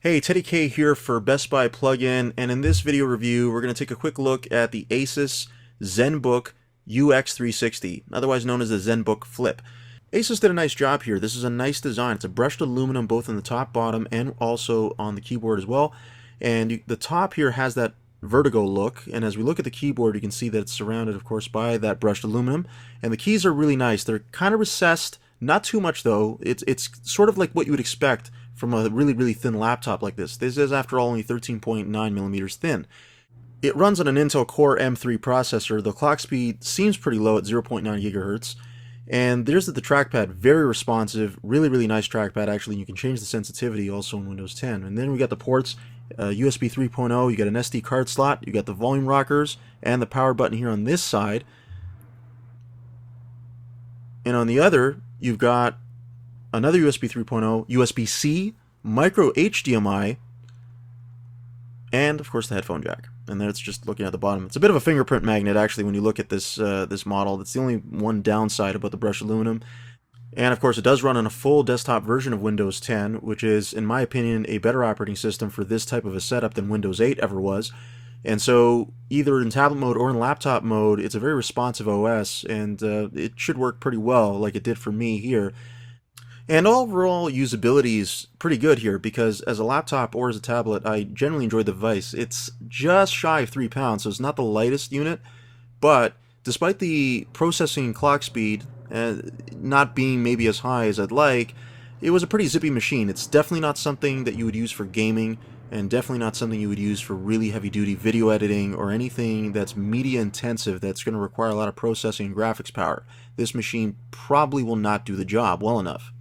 Hey, Teddy K here for Best Buy Plugin, and in this video review we're going to take a quick look at the Asus ZenBook UX360, otherwise known as the ZenBook Flip. Asus did a nice job here. This is a nice design. It's a brushed aluminum both on the top, bottom, and also on the keyboard as well. And the top here has that vertigo look, and as we look at the keyboard you can see that it's surrounded of course by that brushed aluminum, and the keys are really nice. They're kind of recessed, not too much though. It's sort of like what you would expect from a really thin laptop like this. This is after all only 13.9 millimeters thin. It runs on an Intel Core M3 processor. The clock speed seems pretty low at 0.9 gigahertz. And there's the trackpad, very responsive, really nice trackpad actually. You can change the sensitivity also in Windows 10. And then we got the ports, USB 3.0, you got an SD card slot, you got the volume rockers, and the power button here on this side. And on the other, you've got another USB 3.0, USB-C, micro HDMI, and of course the headphone jack. And then it's just looking at the bottom. It's a bit of a fingerprint magnet actually when you look at this this model. That's the only one downside about the brushed aluminum. And of course it does run on a full desktop version of Windows 10, which is, in my opinion, a better operating system for this type of a setup than Windows 8 ever was. And so either in tablet mode or in laptop mode, it's a very responsive OS, and it should work pretty well like it did for me here. And overall usability is pretty good here because as a laptop or as a tablet, I generally enjoy the device. It's just shy of 3 pounds, so it's not the lightest unit, but despite the processing and clock speed not being maybe as high as I'd like, it was a pretty zippy machine. It's definitely not something that you would use for gaming, and definitely not something you would use for really heavy-duty video editing or anything that's media intensive that's going to require a lot of processing and graphics power. This machine probably will not do the job well enough.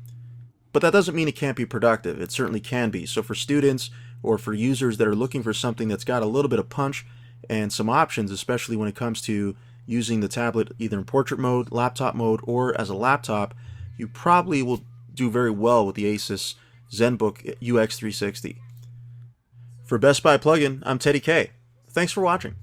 But that doesn't mean it can't be productive. It certainly can be. So for students or for users that are looking for something that's got a little bit of punch and some options, especially when it comes to using the tablet either in portrait mode, laptop mode, or as a laptop, you probably will do very well with the Asus ZenBook UX360. For Best Buy Plugin, I'm Teddy K. Thanks for watching.